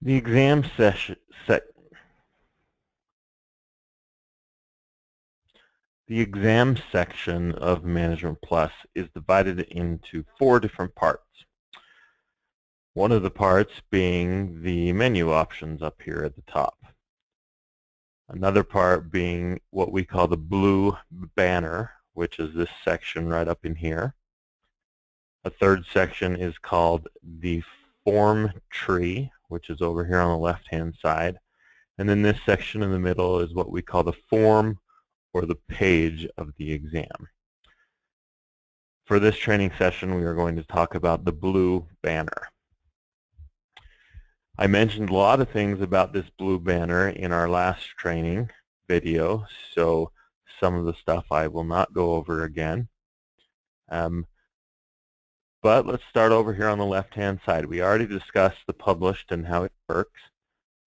The exam section of Management Plus is divided into 4 different parts. One of the parts being the menu options up here at the top. Another part being what we call the blue banner, which is this section right up in here. A third section is called the form tree, which is over here on the left-hand side. And then this section in the middle is what we call the form or the page of the exam. For this training session, we are going to talk about the blue banner. I mentioned a lot of things about this blue banner in our last training video, so some of the stuff I will not go over again. But let's start over here on the left-hand side. We already discussed the published and how it works.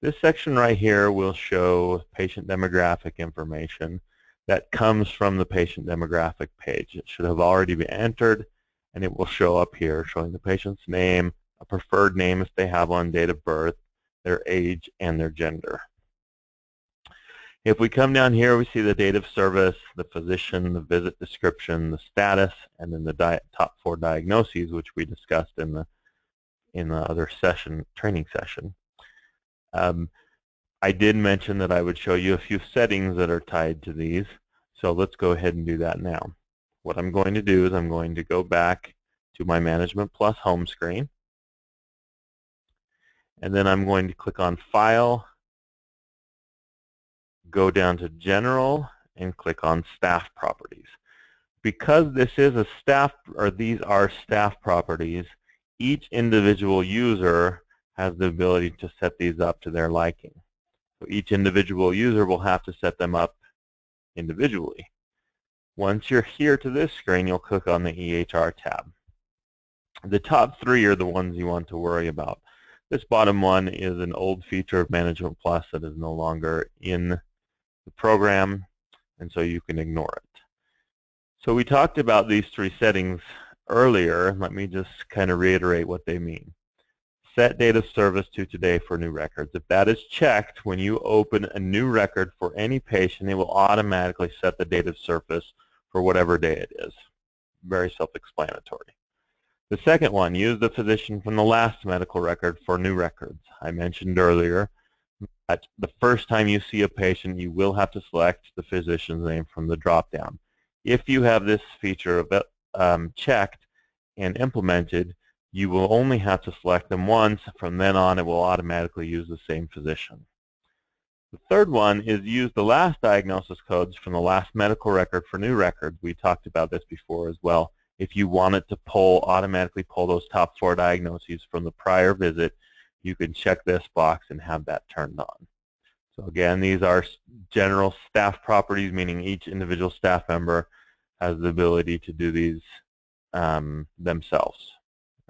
This section right here will show patient demographic information that comes from the patient demographic page. It should have already been entered, and it will show up here showing the patient's name, a preferred name if they have one, date of birth, their age, and their gender. If we come down here, we see the date of service, the physician, the visit description, the status, and then the top 4 diagnoses, which we discussed in the other session, training session. I did mention that I would show you a few settings that are tied to these, so let's go ahead and do that now. What I'm going to do is I'm going to go back to my Management Plus home screen, and then I'm going to click on File, go down to General, and click on Staff Properties. Because this is a staff, or these are staff properties, each individual user has the ability to set these up to their liking. So each individual user will have to set them up individually. Once you're here to this screen, you'll click on the EHR tab. The top 3 are the ones you want to worry about. This bottom one is an old feature of Management Plus that is no longer in the program, and so you can ignore it. So we talked about these 3 settings earlier. Let me just kind of reiterate what they mean. Set date of service to today for new records. If that is checked, when you open a new record for any patient, it will automatically set the date of service for whatever day it is. Very self-explanatory. The second one, use the physician from the last medical record for new records. I mentioned earlier that the first time you see a patient, you will have to select the physician's name from the drop-down. If you have this feature checked and implemented, you will only have to select them once. From then on, it will automatically use the same physician. The third one is use the last diagnosis codes from the last medical record for new records. We talked about this before as well. If you want it to automatically pull those top 4 diagnoses from the prior visit, you can check this box and have that turned on. So again, these are general staff properties, meaning each individual staff member has the ability to do these themselves.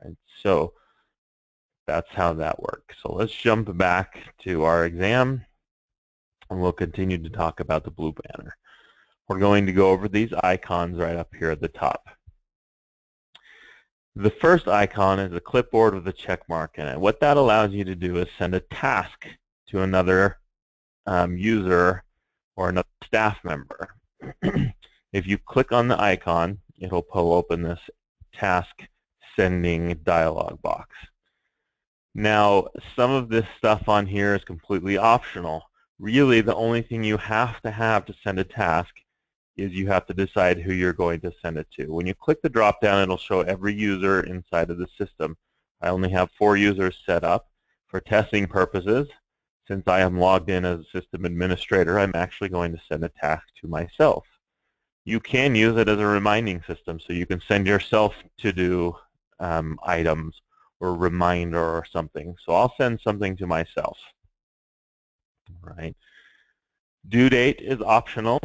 Right? So that's how that works. So let's jump back to our exam, and we'll continue to talk about the blue banner. We're going to go over these icons right up here at the top. The first icon is a clipboard with a check mark in it. What that allows you to do is send a task to another user or another staff member. If you click on the icon, it'll pull open this task sending dialog box. Now, some of this stuff on here is completely optional. Really, the only thing you have to send a task is you have to decide who you're going to send it to. When you click the drop-down, it'll show every user inside of the system. I only have 4 users set up. For testing purposes, since I am logged in as a system administrator, I'm actually going to send a task to myself. You can use it as a reminding system, so you can send yourself to do items or reminder or something. So I'll send something to myself. All right. Due date is optional,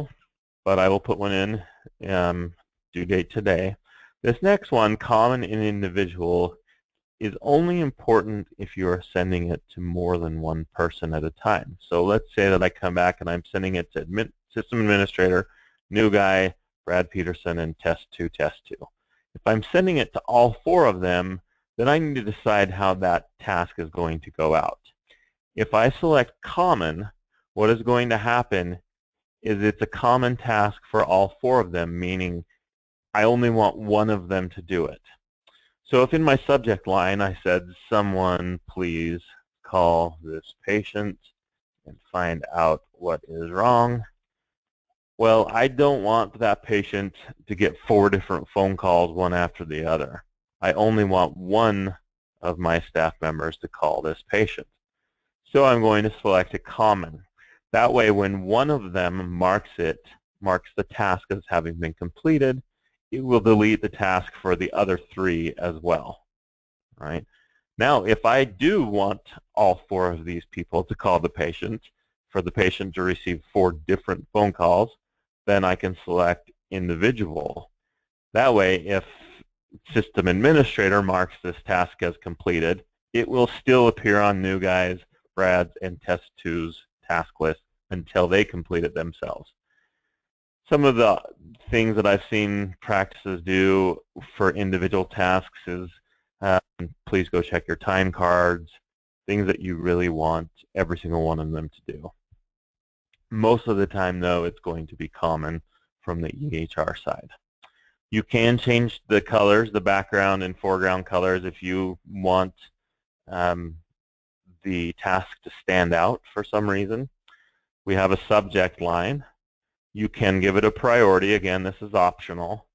but I will put one in, due date today. This next one, common and individual, is only important if you are sending it to more than one person at a time. So let's say that I come back and I'm sending it to system administrator, new guy, Brad Peterson, and test 2, test 2. If I'm sending it to all 4 of them, then I need to decide how that task is going to go out. If I select common, what is going to happen is it's a common task for all 4 of them, meaning I only want one of them to do it. So if in my subject line I said, someone please call this patient and find out what is wrong, well, I don't want that patient to get 4 different phone calls, one after the other. I only want one of my staff members to call this patient. So I'm going to select a common. That way, when one of them marks the task as having been completed, it will delete the task for the other 3 as well. Right? Now, if I do want all 4 of these people to call the patient, for the patient to receive 4 different phone calls, then I can select individual. That way, if system administrator marks this task as completed, it will still appear on new guys, Brad's, and test 2's task list until they complete it themselves. Some of the things that I've seen practices do for individual tasks is please go check your time cards, things that you really want every single one of them to do. Most of the time, though, it's going to be common from the EHR side. You can change the colors, the background and foreground colors, if you want the task to stand out for some reason. We have a subject line. You can give it a priority. Again, this is optional.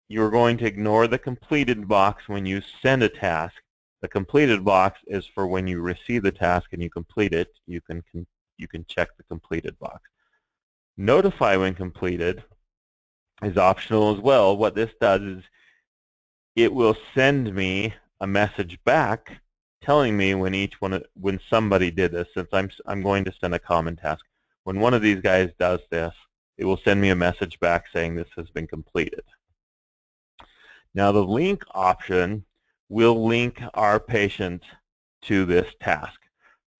You're going to ignore the completed box when you send a task. The completed box is for when you receive the task and you complete it. You can check the completed box. Notify when completed is optional as well. What this does is it will send me a message back telling me when somebody did this. Since I'm going to send a common task, when one of these guys does this, it will send me a message back saying this has been completed. Now the link option will link our patient to this task.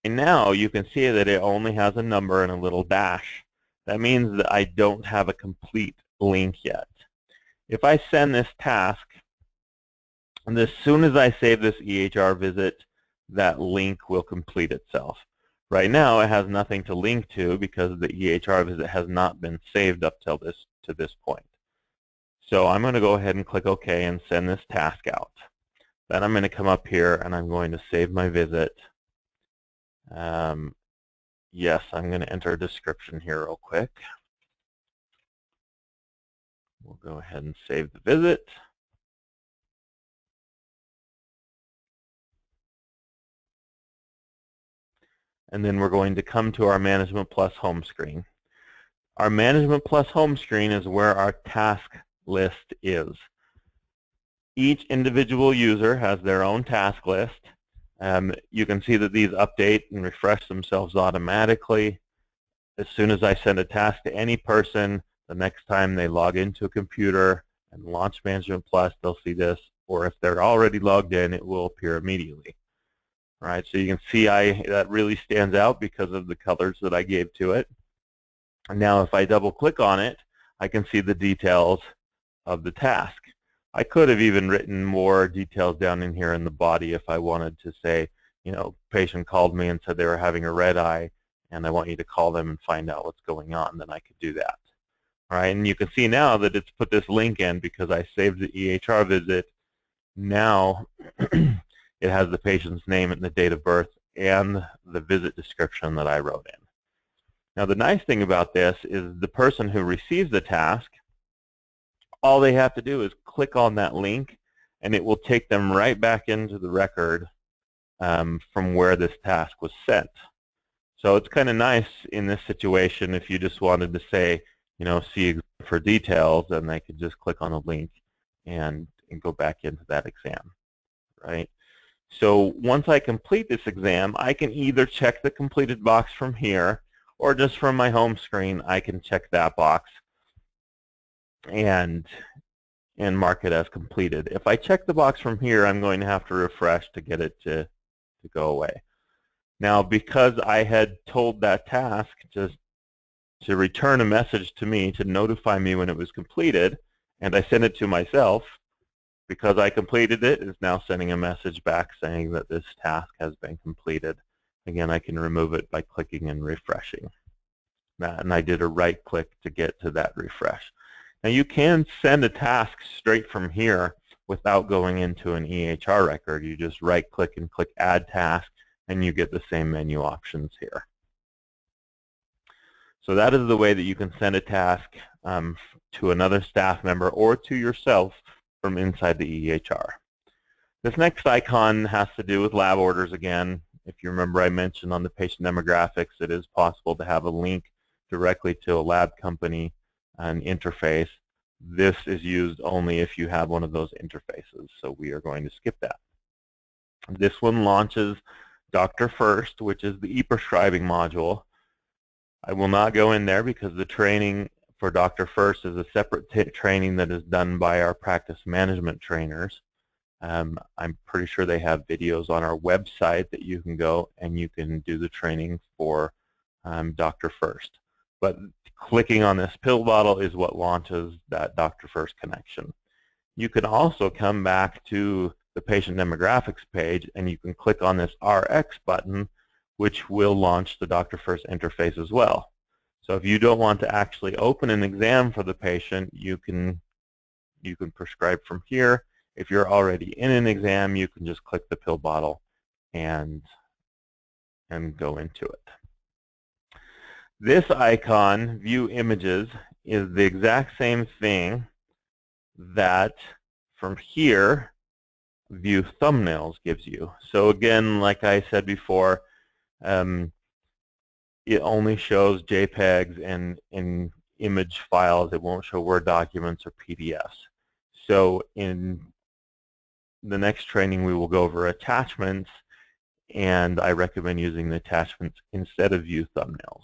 And now you can see that it only has a number and a little dash. That means that I don't have a complete link yet. If I send this task, and as soon as I save this EHR visit, that link will complete itself. Right now, it has nothing to link to because the EHR visit has not been saved up to this point. So I'm going to go ahead and click OK and send this task out. Then I'm going to come up here and I'm going to save my visit. Yes, I'm going to enter a description here real quick. We'll go ahead and save the visit. And then we're going to come to our Management Plus home screen. Our Management Plus home screen is where our task list is. Each individual user has their own task list. You can see that these update and refresh themselves automatically. As soon as I send a task to any person, the next time they log into a computer and launch Management Plus, they'll see this. Or if they're already logged in, it will appear immediately. All right, so you can see that really stands out because of the colors that I gave to it. And now if I double click on it, I can see the details of the task. I could have even written more details down in here in the body if I wanted to say, you know, patient called me and said they were having a red eye and I want you to call them and find out what's going on, then I could do that. All right, and you can see now that it's put this link in because I saved the EHR visit. Now it has the patient's name and the date of birth and the visit description that I wrote in. Now the nice thing about this is the person who receives the task, all they have to do is click on that link and it will take them right back into the record from where this task was sent. So it's kind of nice in this situation if you just wanted to say, you know, see for details, and they could just click on a link and go back into that exam, right? So once I complete this exam, I can either check the completed box from here, or just from my home screen, I can check that box and mark it as completed. If I check the box from here, I'm going to have to refresh to get it to go away. Now, because I had told that task just to return a message to me to notify me when it was completed, and I sent it to myself, because I completed it, it's now sending a message back saying that this task has been completed. Again, I can remove it by clicking and refreshing. And I did a right click to get to that refresh. Now you can send a task straight from here without going into an EHR record. You just right click and click add task and you get the same menu options here. So that is the way that you can send a task to another staff member or to yourself from inside the EHR. This next icon has to do with lab orders again. If you remember, I mentioned on the patient demographics it is possible to have a link directly to a lab company and interface. This is used only if you have one of those interfaces, so we are going to skip that. This one launches Dr. First, which is the e-prescribing module. I will not go in there because the training for Dr. First is a separate training that is done by our practice management trainers. I'm pretty sure they have videos on our website that you can go and you can do the training for Dr. First. But clicking on this pill bottle is what launches that Dr. First connection. You can also come back to the patient demographics page and you can click on this RX button, which will launch the Dr. First interface as well. So if you don't want to actually open an exam for the patient, you can prescribe from here. If you're already in an exam, you can just click the pill bottle and go into it. This icon, View Images, is the exact same thing that from here, View Thumbnails gives you. So again, like I said before, it only shows JPEGs and image files. It won't show Word documents or PDFs. So in the next training, we will go over attachments, and I recommend using the attachments instead of View Thumbnails.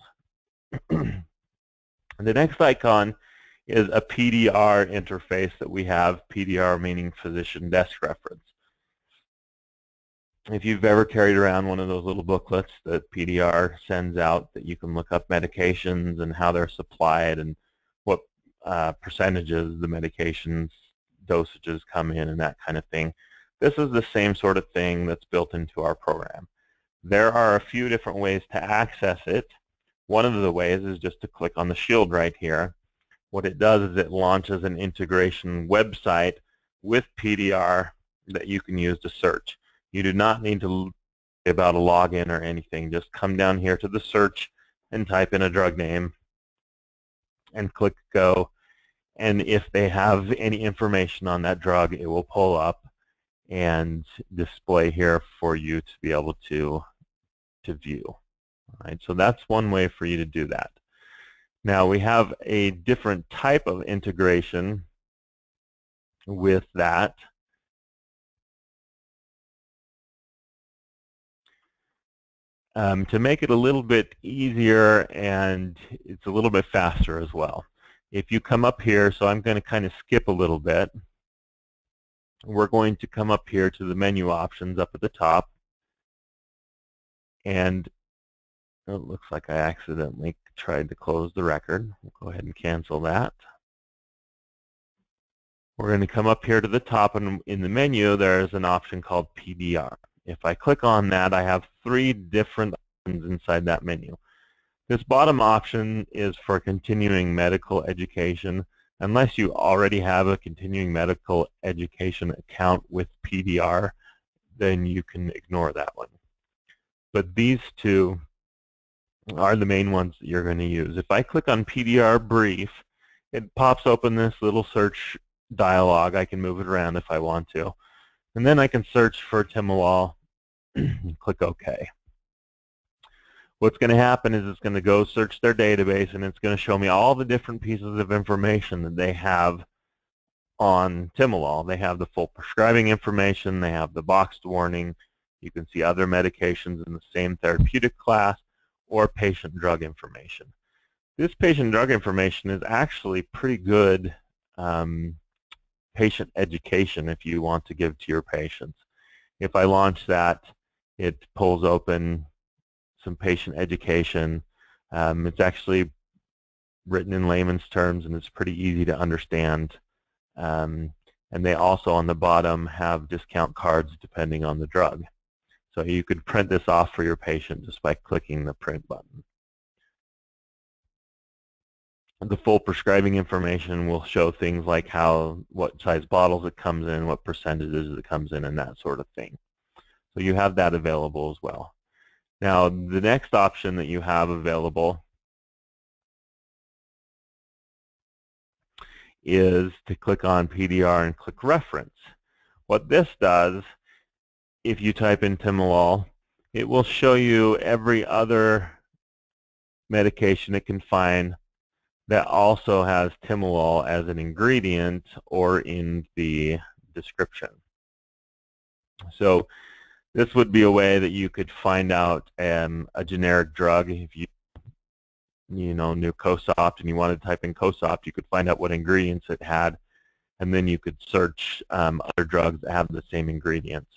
The next icon is a PDR interface that we have, PDR meaning Physician Desk Reference. If you've ever carried around one of those little booklets that PDR sends out that you can look up medications and how they're supplied and what percentages the medications dosages come in and that kind of thing, this is the same sort of thing that's built into our program. There are a few different ways to access it. One of the ways is just to click on the shield right here. What it does is it launches an integration website with PDR that you can use to search. You do not need to worry about a login or anything. Just come down here to the search and type in a drug name and click go. And if they have any information on that drug, it will pull up and display here for you to be able to view. All right, so that's one way for you to do that. Now we have a different type of integration with that. To make it a little bit easier and it's a little bit faster as well. If you come up here, so I'm going to kind of skip a little bit. We're going to come up here to the menu options up at the top. And it looks like I accidentally tried to close the record. We'll go ahead and cancel that. We're going to come up here to the top, and in the menu there's an option called PDR. If I click on that, I have 3 different options inside that menu. This bottom option is for continuing medical education. Unless you already have a continuing medical education account with PDR, then you can ignore that one. But these 2 are the main ones that you're going to use. If I click on PDR Brief, it pops open this little search dialog. I can move it around if I want to. And then I can search for Timolol and click OK. What's going to happen is it's going to go search their database and it's going to show me all the different pieces of information that they have on Timolol. They have the full prescribing information, they have the boxed warning, you can see other medications in the same therapeutic class, or patient drug information. This patient drug information is actually pretty good patient education if you want to give to your patients. If I launch that, it pulls open some patient education. It's actually written in layman's terms and it's pretty easy to understand. And they also on the bottom have discount cards depending on the drug. So you could print this off for your patient just by clicking the print button. The full prescribing information will show things like what size bottles it comes in, what percentages it comes in, and that sort of thing. So you have that available as well. Now, the next option that you have available is to click on PDR and click Reference. What this does, if you type in timolol, it will show you every other medication it can find that also has timolol as an ingredient or in the description. So this would be a way that you could find out a generic drug. If you knew Cosopt and you wanted to type in Cosopt, you could find out what ingredients it had, and then you could search other drugs that have the same ingredients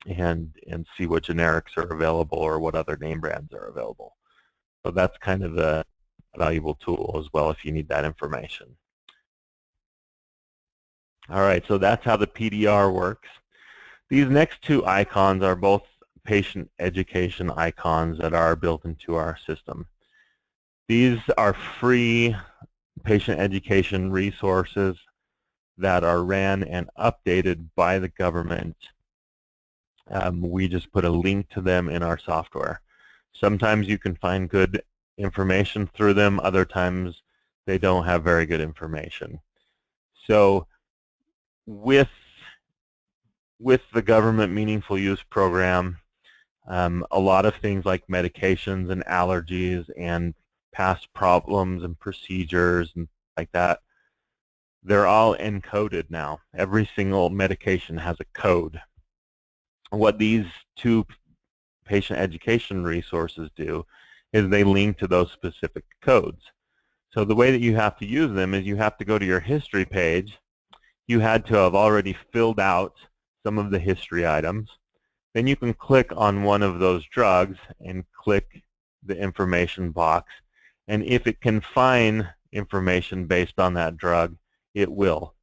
and see what generics are available or what other name brands are available. So that's kind of a valuable tool as well if you need that information. All right, so that's how the PDR works. These next two icons are both patient education icons that are built into our system. These are free patient education resources that are ran and updated by the government. We just put a link to them in our software. Sometimes you can find good information through them, other times they don't have very good information. So with the government meaningful use program, a lot of things like medications and allergies and past problems and procedures and like that, they're all encoded now. Every single medication has a code. What these two patient education resources do is they link to those specific codes. So the way that you have to use them is you have to go to your history page. You had to have already filled out some of the history items. Then you can click on one of those drugs and click the information box. And if it can find information based on that drug, it will.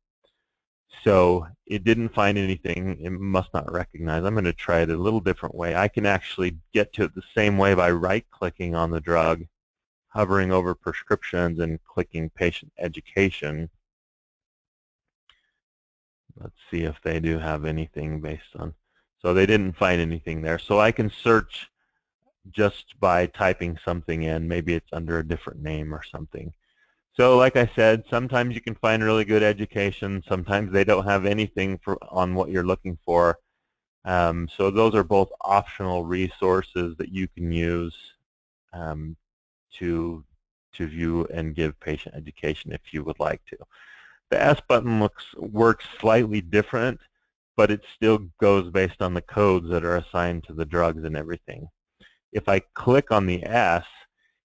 So it didn't find anything. It must not recognize. I'm going to try it a little different way. I can actually get to it the same way by right-clicking on the drug, hovering over prescriptions, and clicking patient education. Let's see if they do have anything based on. So they didn't find anything there. So I can search just by typing something in. Maybe it's under a different name or something. So like I said, sometimes you can find really good education. Sometimes they don't have anything on what you're looking for. So those are both optional resources that you can use to view and give patient education if you would like to. The S button works slightly different, but it still goes based on the codes that are assigned to the drugs and everything. If I click on the S,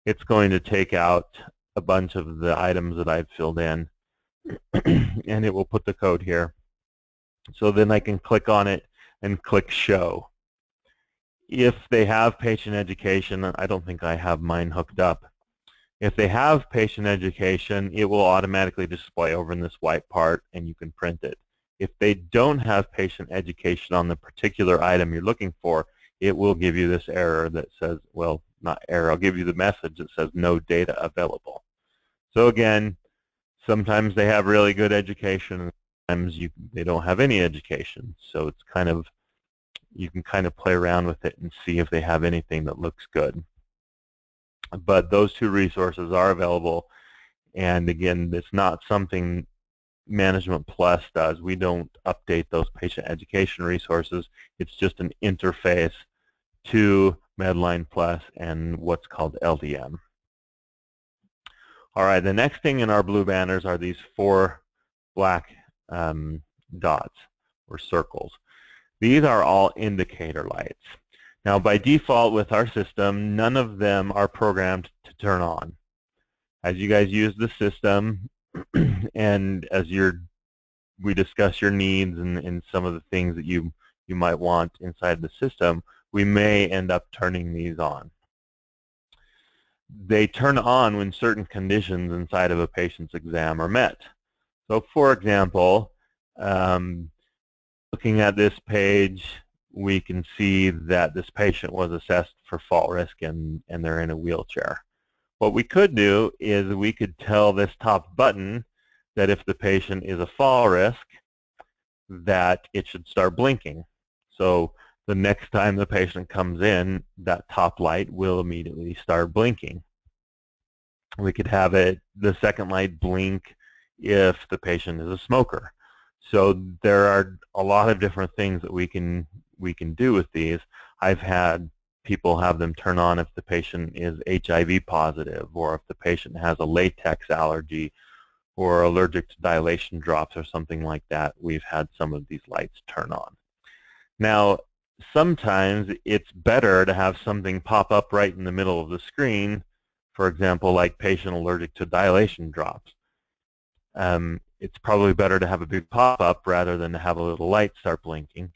it's going to take out a bunch of the items that I've filled in, and it will put the code here. So then I can click on it and click Show. If they have patient education, I don't think I have mine hooked up. If they have patient education, it will automatically display over in this white part, and you can print it. If they don't have patient education on the particular item you're looking for, it will give you this error that says, well, not error, I'll give you the message that says no data available. So again, sometimes they have really good education, and sometimes they don't have any education. So it's kind of, you can kind of play around with it and see if they have anything that looks good. But those two resources are available, and again, it's not something Management Plus does. We don't update those patient education resources. It's just an interface to Medline Plus and what's called LDM. All right, the next thing in our blue banners are these 4 black dots or circles. These are all indicator lights. Now, by default with our system, none of them are programmed to turn on. As you guys use the system and as we discuss your needs and some of the things that you might want inside the system, we may end up turning these on. They turn on when certain conditions inside of a patient's exam are met. So for example, looking at this page, we can see that this patient was assessed for fall risk and they're in a wheelchair. What we could do is we could tell this top button that if the patient is a fall risk, that it should start blinking. So the next time the patient comes in, that top light will immediately start blinking. We could have the second light blink if the patient is a smoker. So there are a lot of different things that we can do with these. I've had people have them turn on if the patient is HIV positive, or if the patient has a latex allergy, or allergic to dilation drops or something like that. We've had some of these lights turn on. Now, sometimes it's better to have something pop up right in the middle of the screen, for example, like patient allergic to dilation drops. It's probably better to have a big pop-up rather than to have a little light start blinking.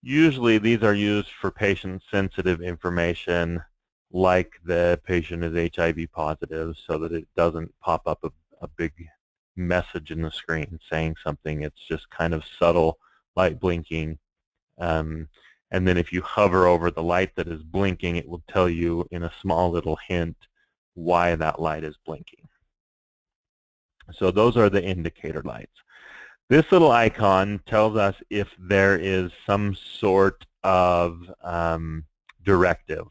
Usually these are used for patient-sensitive information, like the patient is HIV positive, so that it doesn't pop up a big message in the screen saying something. It's just kind of subtle light blinking. And then if you hover over the light that is blinking, it will tell you in a small little hint why that light is blinking. So those are the indicator lights. This little icon tells us if there is some sort of directive,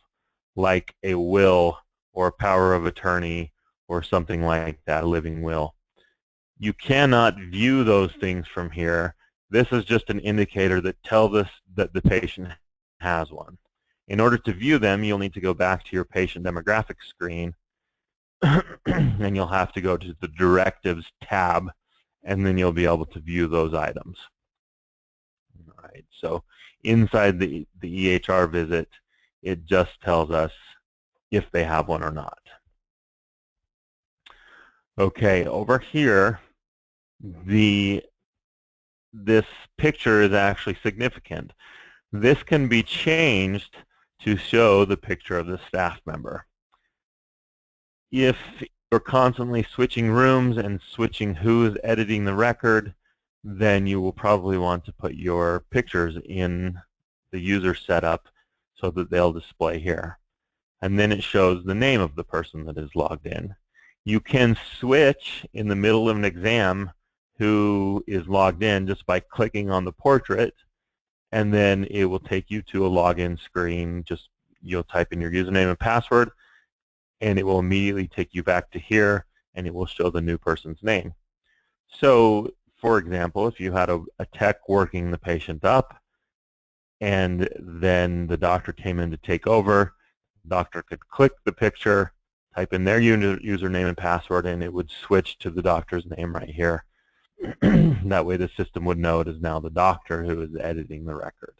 like a will or power of attorney or something like that, a living will. You cannot view those things from here. This is just an indicator that tells us that the patient has one. In order to view them, you'll need to go back to your patient demographics screen and you'll have to go to the Directives tab, and then you'll be able to view those items. All right, so inside the EHR visit, it just tells us if they have one or not. Okay, over here, this picture is actually significant. This can be changed to show the picture of the staff member. If you're constantly switching rooms and switching who is editing the record, then you will probably want to put your pictures in the user setup so that they'll display here. And then it shows the name of the person that is logged in. You can switch in the middle of an exam who is logged in just by clicking on the portrait, and then it will take you to a login screen. Just you'll type in your username and password, and it will immediately take you back to here, and it will show the new person's name. So, for example, if you had a tech working the patient up, and then the doctor came in to take over, the doctor could click the picture, type in their username and password, and it would switch to the doctor's name right here. That way the system would know it is now the doctor who is editing the record.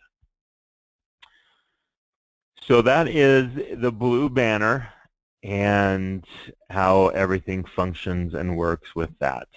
So that is the blue banner and how everything functions and works with that.